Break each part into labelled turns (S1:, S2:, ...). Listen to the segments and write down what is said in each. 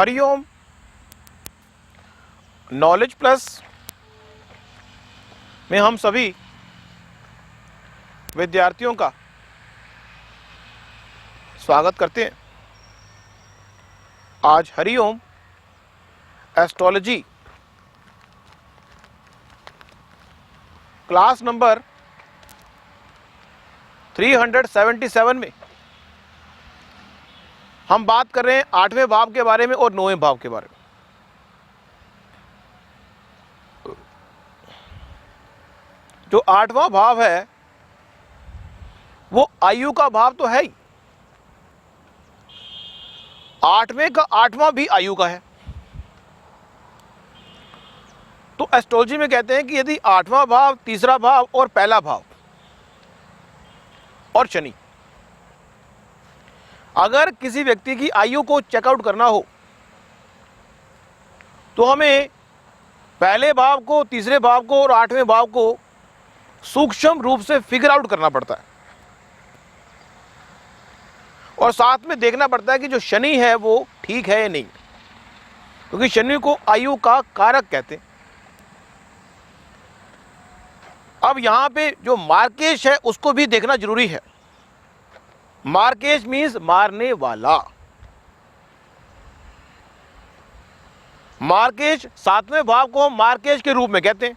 S1: Hariom. Knowledge plus में हम सभी विद्यार्थियों का स्वागत करते हैं। आज हरिओम एस्ट्रोलॉजी क्लास नंबर 377 में हम बात कर रहे हैं 8वें भाव के बारे में और 9वें भाव के बारे में। जो 8वां भाव है वो आयु का भाव तो है ही, 8वें का 8वां भी आयु का है। तो एस्ट्रोलॉजी में कहते हैं कि यदि 8वां भाव, तीसरा भाव और पहला भाव और शनि, अगर किसी व्यक्ति की आयु को चेकआउट करना हो तो हमें पहले भाव को, तीसरे भाव को और 8वें भाव को सूक्ष्म रूप से फिगर आउट करना पड़ता है और साथ में देखना पड़ता है कि जो शनि है वो ठीक है या नहीं, क्योंकि शनि को आयु का कारक कहते हैं। अब यहां पे जो मार्केश है उसको भी देखना जरूरी है। मार्केश मीन्स मारने वाला। मार्केश 7वें भाव को हम मार्केश के रूप में कहते हैं,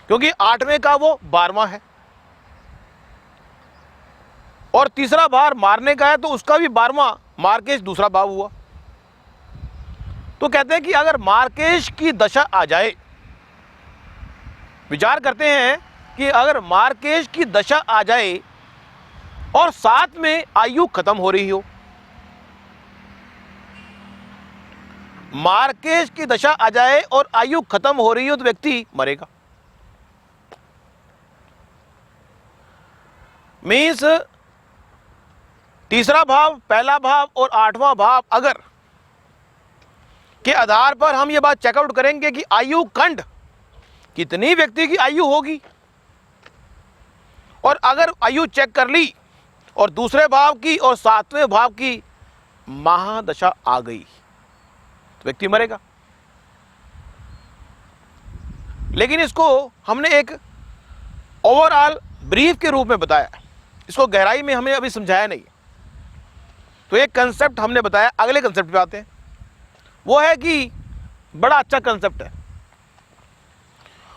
S1: क्योंकि 8वें का वो 12वां है और तीसरा भाव मारने का है तो उसका भी 12वां मार्केश दूसरा भाव हुआ। तो कहते हैं कि अगर मार्केश की दशा आ जाए, विचार करते हैं कि अगर मार्केश की दशा आ जाए और साथ में आयु खत्म हो रही हो, मार्केश की दशा आ जाए और आयु खत्म हो रही हो तो व्यक्ति मरेगा। मीन्स तीसरा भाव, पहला भाव और 8वां भाव अगर के आधार पर हम ये बात चेकआउट करेंगे कि आयु खंड कितनी व्यक्ति की आयु होगी, और अगर आयु चेक कर ली और दूसरे भाव की और 7वें भाव की महादशा आ गई तो व्यक्ति मरेगा। लेकिन इसको हमने एक ओवरऑल ब्रीफ के रूप में बताया, इसको गहराई में हमने अभी समझाया नहीं। तो एक कंसेप्ट हमने बताया, अगले कंसेप्ट पे आते हैं। वो है कि बड़ा अच्छा कंसेप्ट है,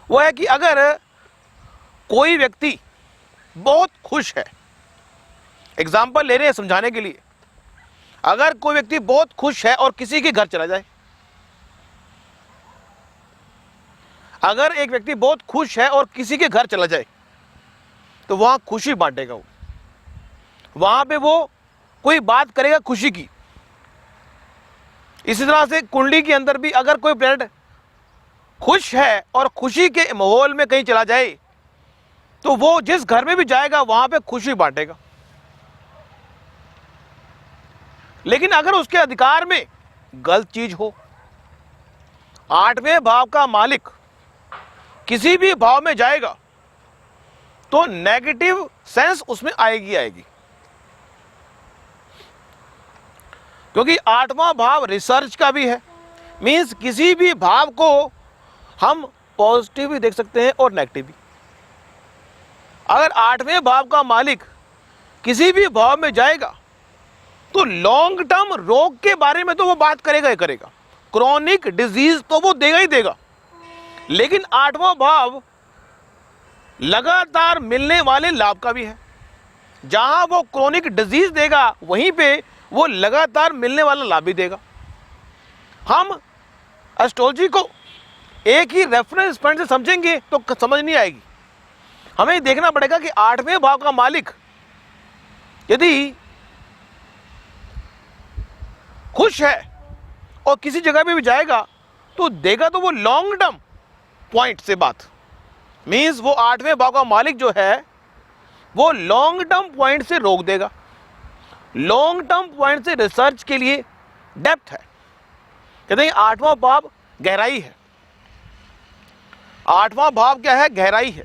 S1: वो है कि अगर कोई व्यक्ति बहुत खुश है, एग्जाम्पल ले रहे हैं समझाने के लिए, अगर कोई व्यक्ति बहुत खुश है और किसी के घर चला जाए, अगर एक व्यक्ति बहुत खुश है और किसी के घर चला जाए तो वहां खुशी बांटेगा, वो वहां पे वो कोई बात करेगा खुशी की। इसी तरह से कुंडली के अंदर भी अगर कोई प्लैनेट खुश है और खुशी के माहौल में कहीं चला जाए तो वो जिस घर में भी जाएगा वहां पे खुशी बांटेगा। लेकिन अगर उसके अधिकार में गलत चीज हो, 8वें भाव का मालिक किसी भी भाव में जाएगा तो नेगेटिव सेंस उसमें आएगी, क्योंकि 8वां भाव रिसर्च का भी है। मींस किसी भी भाव को हम पॉजिटिव भी देख सकते हैं और नेगेटिव भी। अगर 8वें भाव का मालिक किसी भी भाव में जाएगा तो लॉन्ग टर्म रोग के बारे में तो वो बात करेगा ही करेगा, क्रॉनिक डिजीज तो वो देगा ही देगा। लेकिन 8वां भाव लगातार मिलने वाले लाभ का भी है। जहां वो क्रॉनिक डिजीज देगा वहीं पे वो लगातार मिलने वाला लाभ भी देगा। हम एस्ट्रोलॉजी को एक ही रेफरेंस पॉइंट से समझेंगे तो समझ नहीं आएगी। हमें देखना पड़ेगा कि 8वें भाव का मालिक यदि खुश है और किसी जगह पे भी जाएगा तो देगा तो वो लॉन्ग टर्म पॉइंट से बात। मींस वो 8वें भाव का मालिक जो है वो लॉन्ग टर्म पॉइंट से रोक देगा। लॉन्ग टर्म पॉइंट से रिसर्च के लिए डेप्थ है। कहते हैं 8वां भाव गहराई है। 8वां भाव क्या है? गहराई है।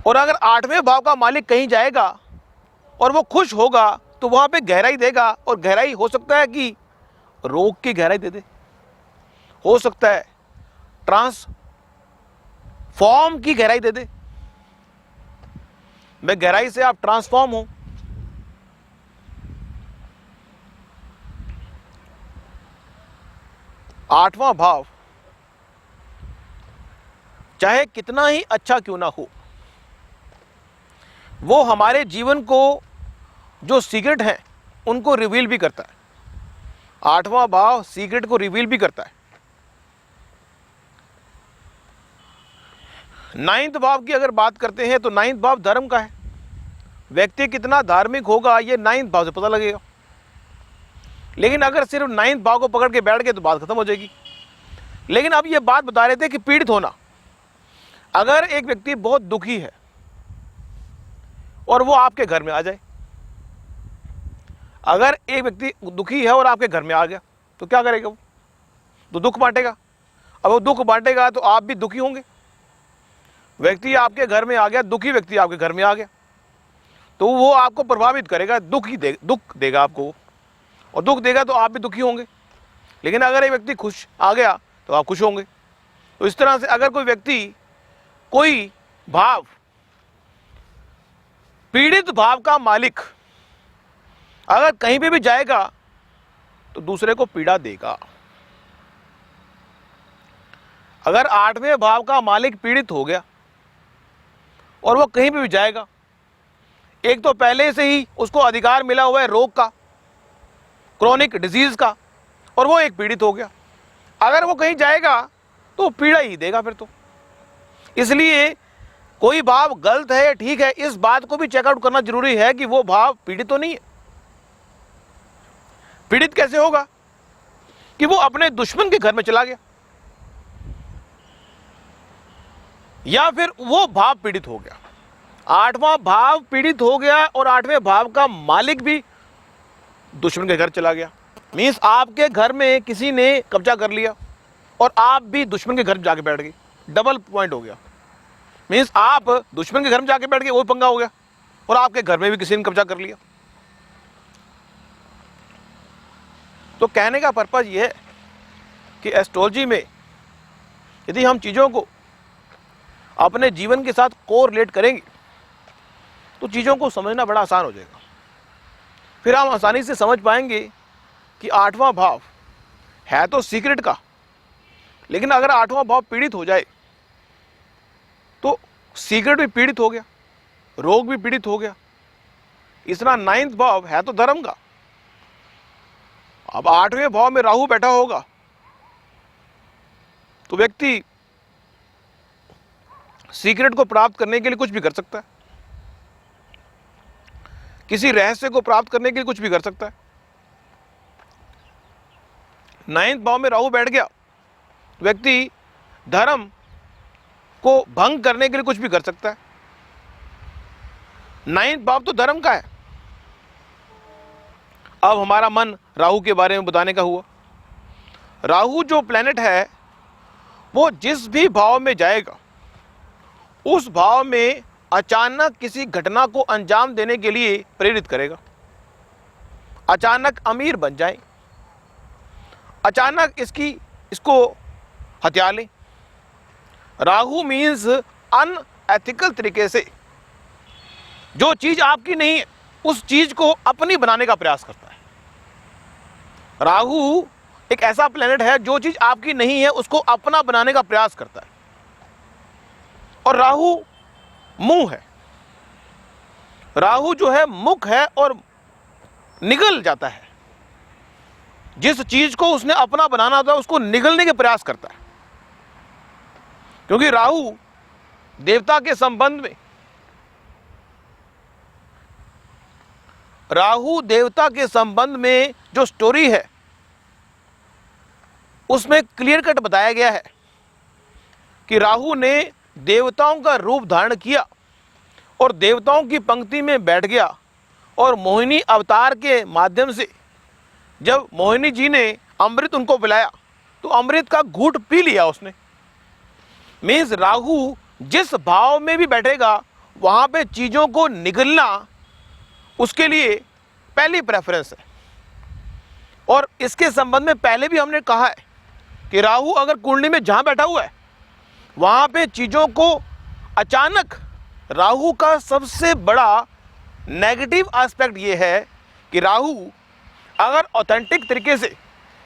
S1: और अगर 8वें भाव का मालिक कहीं जाएगा और वो खुश होगा तो वहां पे गहराई देगा, और गहराई हो सकता है कि रोग की गहराई दे दे, हो सकता है ट्रांसफॉर्म की गहराई दे दे। मैं गहराई से आप ट्रांसफॉर्म हो। आठवां भाव चाहे कितना ही अच्छा क्यों ना हो, वो हमारे जीवन को जो सीक्रेट है उनको रिवील भी करता है। आठवां भाव सीक्रेट को रिवील भी करता है। नाइन्थ भाव की अगर बात करते हैं तो नाइन्थ भाव धर्म का है। व्यक्ति कितना धार्मिक होगा ये नाइन्थ भाव से पता लगेगा। लेकिन अगर सिर्फ नाइन्थ भाव को पकड़ के बैठ गए तो बात खत्म हो जाएगी। लेकिन अब ये बात बता रहे थे कि पीड़ित होना, अगर एक व्यक्ति बहुत दुखी है और वो आपके घर में आ जाए, अगर एक व्यक्ति दुखी है और आपके घर में आ गया तो क्या करेगा? वो तो दुख बांटेगा। अब वो दुख बांटेगा तो आप भी दुखी होंगे। व्यक्ति आपके घर में आ गया, दुखी व्यक्ति आपके घर में आ गया, तो वो आपको प्रभावित करेगा, दुख देगा आपको, और दुख देगा तो आप भी दुखी होंगे। लेकिन अगर एक व्यक्ति खुश आ गया तो आप खुश होंगे। तो इस तरह से अगर कोई व्यक्ति कोई भाव, पीड़ित भाव का मालिक अगर कहीं पे भी जाएगा तो दूसरे को पीड़ा देगा। अगर आठवें भाव का मालिक पीड़ित हो गया और वो कहीं पे भी जाएगा, एक तो पहले से ही उसको अधिकार मिला हुआ है रोग का, क्रोनिक डिजीज का, और वो एक पीड़ित हो गया, अगर वो कहीं जाएगा तो पीड़ा ही देगा फिर तो। इसलिए कोई भाव गलत है या ठीक है, इस बात को भी चेकआउट करना जरूरी है कि वो भाव पीड़ित तो नहीं है। पीड़ित कैसे होगा? कि वो अपने दुश्मन के घर में चला गया, या फिर वो भाव पीड़ित हो गया। आठवां भाव पीड़ित हो गया और आठवें भाव का मालिक भी दुश्मन के घर चला गया। मीन्स आपके घर में किसी ने कब्जा कर लिया और आप भी दुश्मन के घर में जाके बैठ गए, डबल पॉइंट हो गया। मीन्स आप दुश्मन के घर में जाके बैठ गए, वो पंगा हो गया, और आपके घर में भी किसी ने कब्जा कर लिया। तो कहने का पर्पज ये है कि एस्ट्रोलॉजी में यदि हम चीज़ों को अपने जीवन के साथ कोरिलेट करेंगे तो चीज़ों को समझना बड़ा आसान हो जाएगा। फिर हम आसानी से समझ पाएंगे कि आठवां भाव है तो सीक्रेट का, लेकिन अगर आठवां भाव पीड़ित हो जाए तो सीक्रेट भी पीड़ित हो गया, रोग भी पीड़ित हो गया। इस तरह नाइन्थ भाव है तो धर्म का, अब आठवें भाव में राहु बैठा होगा तो व्यक्ति सीक्रेट को प्राप्त करने के लिए कुछ भी कर सकता है, किसी रहस्य को प्राप्त करने के लिए कुछ भी कर सकता है। नाइन्थ भाव में राहु बैठ गया, व्यक्ति धर्म को भंग करने के लिए कुछ भी कर सकता है। नाइन्थ भाव तो धर्म का है। अब हमारा मन राहु के बारे में बताने का हुआ। राहु जो प्लेनेट है वो जिस भी भाव में जाएगा उस भाव में अचानक किसी घटना को अंजाम देने के लिए प्रेरित करेगा। अचानक अमीर बन जाए, अचानक इसको हत्या ले। राहु मीन्स अनएथिकल तरीके से जो चीज आपकी नहीं है उस चीज को अपनी बनाने का प्रयास करता है। राहु एक ऐसा प्लेनेट है जो चीज आपकी नहीं है उसको अपना बनाने का प्रयास करता है। और राहु मुंह है, राहु जो है मुख है और निगल जाता है। जिस चीज को उसने अपना बनाना होता है उसको निगलने के प्रयास करता है। क्योंकि राहु देवता के संबंध में, राहु देवता के संबंध में जो स्टोरी है उसमें क्लियर कट बताया गया है कि राहु ने देवताओं का रूप धारण किया और देवताओं की पंक्ति में बैठ गया, और मोहिनी अवतार के माध्यम से जब मोहिनी जी ने अमृत उनको पिलाया तो अमृत का घूंट पी लिया उसने। मीन्स राहु जिस भाव में भी बैठेगा वहां पे चीजों को निगलना उसके लिए पहली प्रेफरेंस है। और इसके संबंध में पहले भी हमने कहा है कि राहु अगर कुंडली में जहां बैठा हुआ है वहां पे चीजों को अचानक, राहु का सबसे बड़ा नेगेटिव एस्पेक्ट ये है कि राहु अगर ऑथेंटिक तरीके से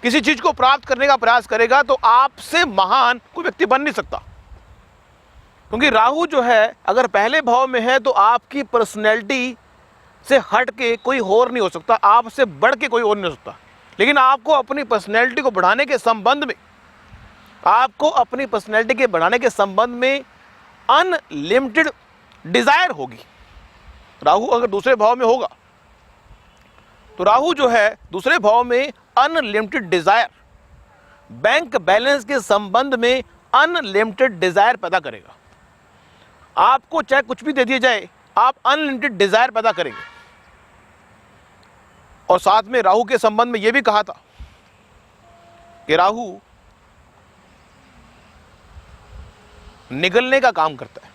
S1: किसी चीज को प्राप्त करने का प्रयास करेगा तो आपसे महान कोई व्यक्ति बन नहीं सकता। क्योंकि राहु जो है अगर पहले भाव में है तो आपकी पर्सनैलिटी से हट के कोई और नहीं हो सकता, आपसे बढ़ के कोई और नहीं हो सकता। लेकिन आपको अपनी पर्सनैलिटी को बढ़ाने के संबंध में, आपको अपनी पर्सनैलिटी के बढ़ाने के संबंध में अनलिमिटेड डिजायर होगी। राहु अगर दूसरे भाव में होगा तो राहु जो है दूसरे भाव में अनलिमिटेड डिजायर, बैंक बैलेंस के संबंध में अनलिमिटेड डिजायर पैदा करेगा। आपको चाहे कुछ भी दे दिया जाए, आप अनलिमिटेड डिजायर पैदा करेंगे। और साथ में राहु के संबंध में यह भी कहा था कि राहु निगलने का काम करता है।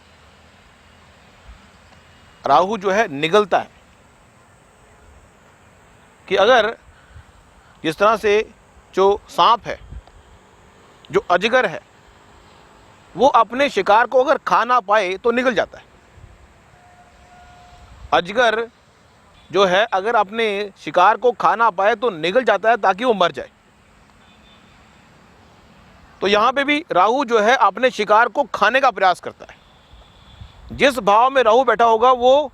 S1: राहु जो है निगलता है कि अगर जिस तरह से जो सांप है, जो अजगर है, वो अपने शिकार को अगर खा ना पाए तो निगल जाता है। अजगर जो है अगर अपने शिकार को खा ना पाए तो निगल जाता है ताकि वो मर जाए। तो यहां पे भी राहु जो है अपने शिकार को खाने का प्रयास करता है। जिस भाव में राहु बैठा होगा वो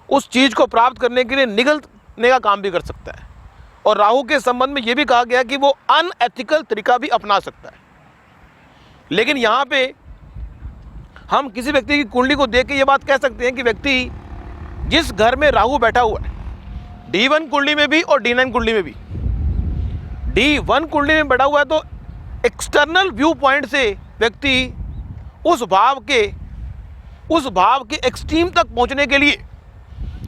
S1: उस चीज को प्राप्त करने के लिए निगलने का काम भी कर सकता है। और राहु के संबंध में यह भी कहा गया कि वो अनएथिकल तरीका भी अपना सकता है। लेकिन यहां पे हम किसी व्यक्ति की कुंडली को देख के ये बात कह सकते हैं कि व्यक्ति जिस घर में राहु बैठा हुआ है, D1 कुंडली में भी और D9 कुंडली में भी, D1 कुंडली में बैठा हुआ है तो एक्सटर्नल व्यू पॉइंट से व्यक्ति उस भाव के एक्सट्रीम तक पहुंचने के लिए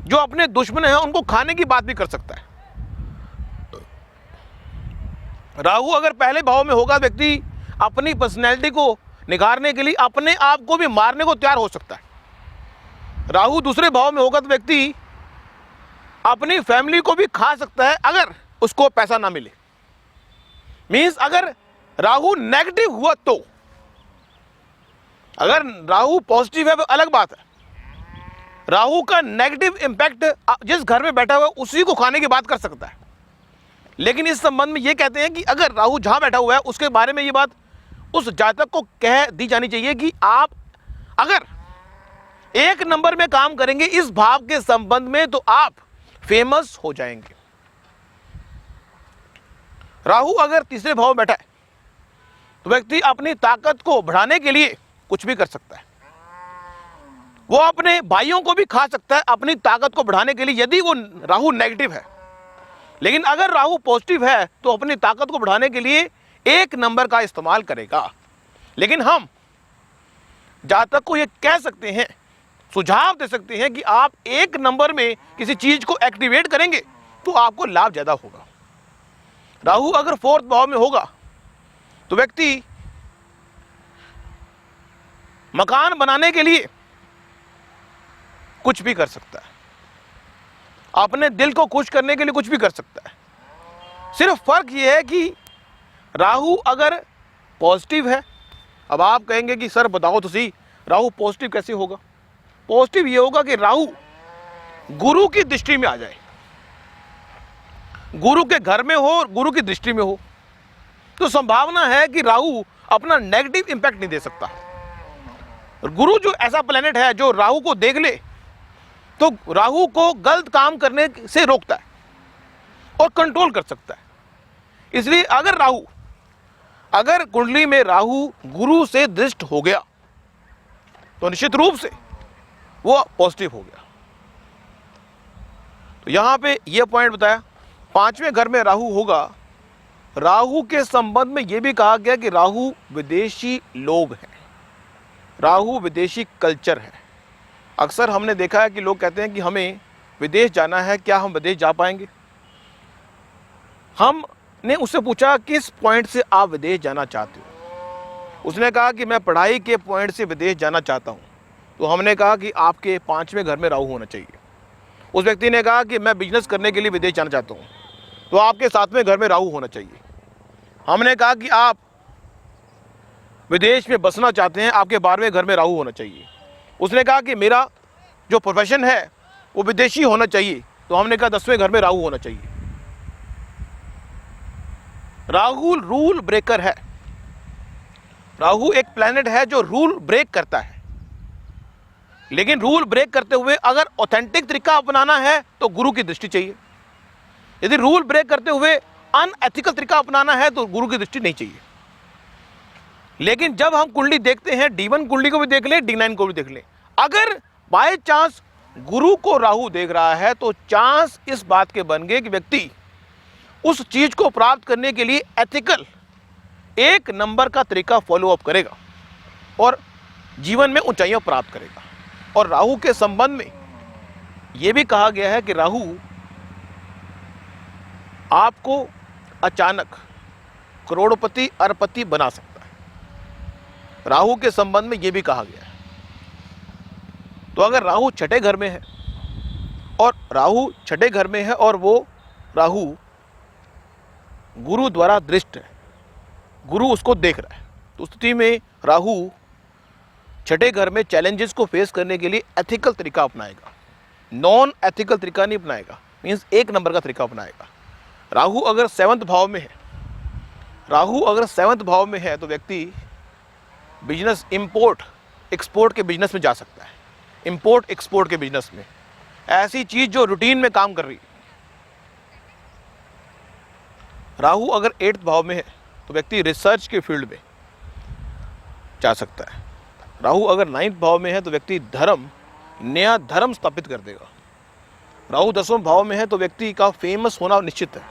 S1: जो अपने दुश्मन हैं उनको खाने की बात भी कर सकता है। राहु अगर पहले भाव में होगा, व्यक्ति अपनी पर्सनैलिटी को निखारने के लिए अपने आप को भी मारने को तैयार हो सकता है। राहु दूसरे भाव में होगा तो व्यक्ति अपनी फैमिली को भी खा सकता है अगर उसको पैसा ना मिले। मींस अगर राहु नेगेटिव हुआ तो, अगर राहु पॉजिटिव है वो अलग बात है। राहु का नेगेटिव इंपैक्ट जिस घर में बैठा हुआ है उसी को खाने की बात कर सकता है। लेकिन इस संबंध में ये कहते हैं कि अगर राहु जहां बैठा हुआ है उसके बारे में ये बात उस जातक को कह दी जानी चाहिए कि आप अगर एक नंबर में काम करेंगे इस भाव के संबंध में तो आप फेमस हो जाएंगे। राहु अगर तीसरे भाव में बैठा है तो व्यक्ति अपनी ताकत को बढ़ाने के लिए कुछ भी कर सकता है। वो अपने भाइयों को भी खा सकता है अपनी ताकत को बढ़ाने के लिए, यदि वो राहु नेगेटिव है। लेकिन अगर राहु पॉजिटिव है तो अपनी ताकत को बढ़ाने के लिए एक नंबर का इस्तेमाल करेगा। लेकिन हम जातक को यह कह सकते हैं, सुझाव दे सकते हैं कि आप एक नंबर में किसी चीज को एक्टिवेट करेंगे तो आपको लाभ ज्यादा होगा। राहु अगर फोर्थ भाव में होगा तो व्यक्ति मकान बनाने के लिए कुछ भी कर सकता है, अपने दिल को खुश करने के लिए कुछ भी कर सकता है। सिर्फ फर्क यह है कि राहु अगर पॉजिटिव है, अब आप कहेंगे कि सर बताओ तो सही राहु पॉजिटिव कैसे होगा। पॉजिटिव ये होगा कि राहु गुरु की दृष्टि में आ जाए, गुरु के घर में हो और गुरु की दृष्टि में हो तो संभावना है कि राहु अपना नेगेटिव इंपैक्ट नहीं दे सकता। और गुरु जो ऐसा प्लेनेट है जो राहु को देख ले तो राहु को गलत काम करने से रोकता है और कंट्रोल कर सकता है। इसलिए अगर कुंडली में राहु गुरु से दृष्ट हो गया तो निश्चित रूप से वो पॉजिटिव हो गया। तो यहां पे ये पॉइंट बताया। पांचवें घर में राहु होगा, राहु के संबंध में यह भी कहा गया कि राहु विदेशी लोग हैं, राहु विदेशी कल्चर है। अक्सर हमने देखा है कि लोग कहते हैं कि हमें विदेश जाना है, क्या हम विदेश जा पाएंगे। हमने उससे पूछा किस पॉइंट से आप विदेश जाना चाहते हो। उसने कहा कि मैं पढ़ाई के पॉइंट से विदेश जाना चाहता हूं। तो हमने कहा कि आपके पांचवें घर में राहु होना चाहिए। उस व्यक्ति ने कहा कि मैं बिजनेस करने के लिए विदेश जाना चाहता हूँ, तो आपके साथ में घर में राहु होना चाहिए। हमने कहा कि आप विदेश में बसना चाहते हैं, आपके 12वें घर में राहु होना चाहिए। उसने कहा कि मेरा जो प्रोफेशन है वो विदेशी होना चाहिए, तो हमने कहा 10वें घर में राहु होना चाहिए। राहु रूल ब्रेकर है। राहु एक प्लैनेट है जो रूल ब्रेक करता है, लेकिन रूल ब्रेक करते हुए अगर ऑथेंटिक तरीका अपनाना है तो गुरु की दृष्टि चाहिए। यदि रूल ब्रेक करते हुए अनएथिकल तरीका अपनाना है तो गुरु की दृष्टि नहीं चाहिए। लेकिन जब हम कुंडली देखते हैं, D1 कुंडली को भी देख लें, D9 को भी देख लें, अगर बाय चांस गुरु को राहु देख रहा है तो चांस इस बात के बन गए कि व्यक्ति उस चीज को प्राप्त करने के लिए एथिकल 1 नंबर का तरीका फॉलो अप करेगा और जीवन में ऊंचाइयां प्राप्त करेगा। और राहु के संबंध में यह भी कहा गया है कि राहु आपको अचानक करोड़पति अरबपति बना सकता है। राहु के संबंध में यह भी कहा गया है। तो अगर राहु छठे घर में है और वो राहु गुरु द्वारा दृष्ट है, गुरु उसको देख रहा है, तो उस स्थिति में राहु छठे घर में चैलेंजेस को फेस करने के लिए एथिकल तरीका अपनाएगा, नॉन एथिकल तरीका नहीं अपनाएगा, मीन्स 1 नंबर का तरीका अपनाएगा। राहु अगर 7वें भाव में है तो व्यक्ति बिजनेस इंपोर्ट एक्सपोर्ट के बिजनेस में जा सकता है, इंपोर्ट एक्सपोर्ट के बिजनेस में, ऐसी चीज जो रूटीन में काम कर रही है। राहु अगर 8वें भाव में है तो व्यक्ति रिसर्च के फील्ड में जा सकता है। राहु अगर 9वें भाव में है तो व्यक्ति नया धर्म स्थापित कर देगा। राहु 10वें भाव में है तो व्यक्ति का फेमस होना निश्चित है।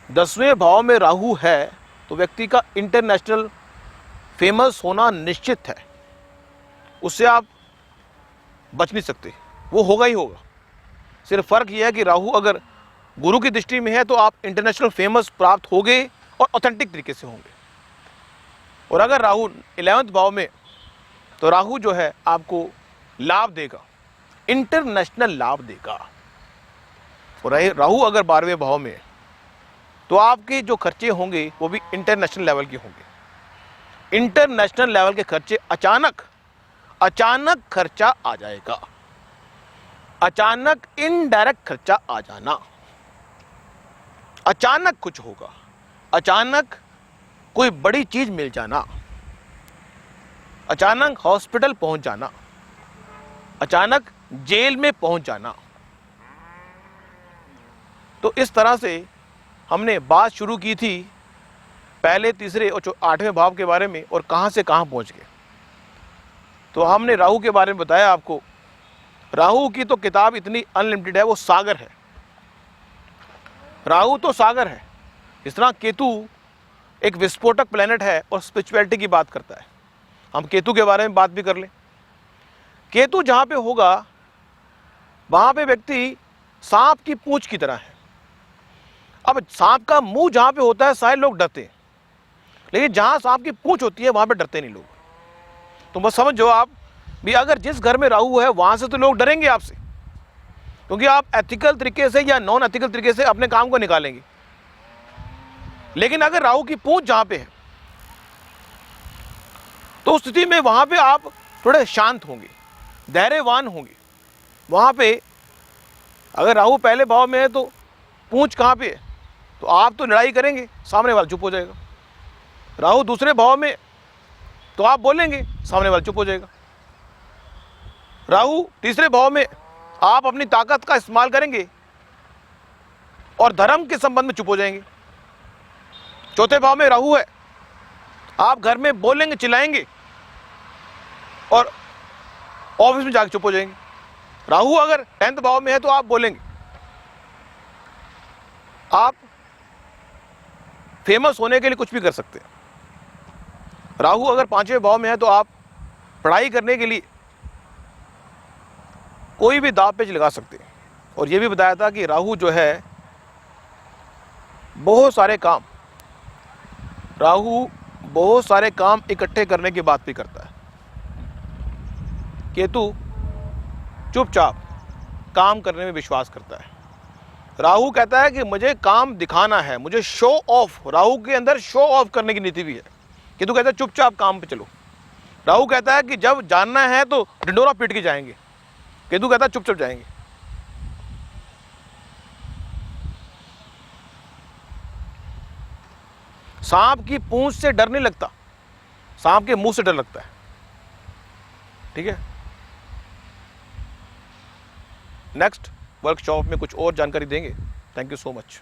S1: 10वें भाव में राहु है तो व्यक्ति का इंटरनेशनल फेमस होना निश्चित है, उससे आप बच नहीं सकते, वो होगा ही होगा। सिर्फ फर्क यह है कि राहु अगर गुरु की दृष्टि में है तो आप इंटरनेशनल फेमस प्राप्त होंगे और ऑथेंटिक तरीके से होंगे। और अगर राहु 11वें भाव में, तो राहु जो है आपको लाभ देगा, इंटरनेशनल लाभ देगा। और राहु अगर 12वें भाव में है तो आपके जो खर्चे होंगे वो भी इंटरनेशनल लेवल के होंगे। इंटरनेशनल लेवल के खर्चे अचानक खर्चा आ जाएगा, अचानक इनडायरेक्ट खर्चा आ जाना, अचानक कुछ होगा, अचानक कोई बड़ी चीज मिल जाना, अचानक हॉस्पिटल पहुंच जाना, अचानक जेल में पहुंच जाना। तो इस तरह से हमने बात शुरू की थी पहले, तीसरे और 8वें भाव के बारे में और कहां से कहां पहुंच गए। तो हमने राहु के बारे में बताया आपको। राहु की तो किताब इतनी अनलिमिटेड है, वो सागर है। राहु तो सागर है, इस तरह केतु एक विस्फोटक प्लेनेट है और स्पिरिचुअलिटी की बात करता है। हम केतु के बारे में बात भी कर लें। केतु जहां पे होगा वहां पे व्यक्ति सांप की पूंछ की तरह है। अब सांप का मुंह जहां पे होता है सारे लोग डरते हैं, लेकिन जहां सांप की पूंछ होती है वहां पे डरते नहीं लोग। तो बस समझो आप भी, अगर जिस घर में राहु है वहां से तो लोग डरेंगे आपसे, क्योंकि आप एथिकल तरीके से या नॉन एथिकल तरीके से अपने काम को निकालेंगे। लेकिन अगर राहु की पूंछ जहां पे है तो उस स्थिति में वहां पे आप थोड़े शांत होंगे, धैर्यवान होंगे। वहां पे अगर राहु पहले भाव में है तो पूंछ कहां पे है, तो आप तो लड़ाई करेंगे, सामने वाला चुप हो जाएगा। राहु दूसरे भाव में तो आप बोलेंगे, सामने वाला चुप हो जाएगा। राहु तीसरे भाव में आप अपनी ताकत का इस्तेमाल करेंगे और धर्म के संबंध में चुप हो जाएंगे। चौथे भाव में राहु है, आप घर में बोलेंगे, चिल्लाएंगे और ऑफिस में जाकर चुप हो जाएंगे। राहु अगर 10वें भाव में है तो आप बोलेंगे, आप फेमस होने के लिए कुछ भी कर सकते हैं। राहु अगर 5वें भाव में है तो आप पढ़ाई करने के लिए कोई भी दाव पेच लगा सकते हैं। और यह भी बताया था कि राहु जो है बहुत सारे काम इकट्ठे करने की बात भी करता है। केतु चुपचाप काम करने में विश्वास करता है। राहु कहता है कि मुझे काम दिखाना है, मुझे शो ऑफ, राहु के अंदर शो ऑफ करने की नीति भी है। केतु कहता है चुपचाप काम पे चलो। राहु कहता है कि जब जानना है तो ढिंडोरा पीट के जाएंगे, केतु कहता है चुपचाप जाएंगे। सांप की पूंछ से डर नहीं लगता, सांप के मुंह से डर लगता है। ठीक है, नेक्स्ट वर्कशॉप में कुछ और जानकारी देंगे। Thank you so much.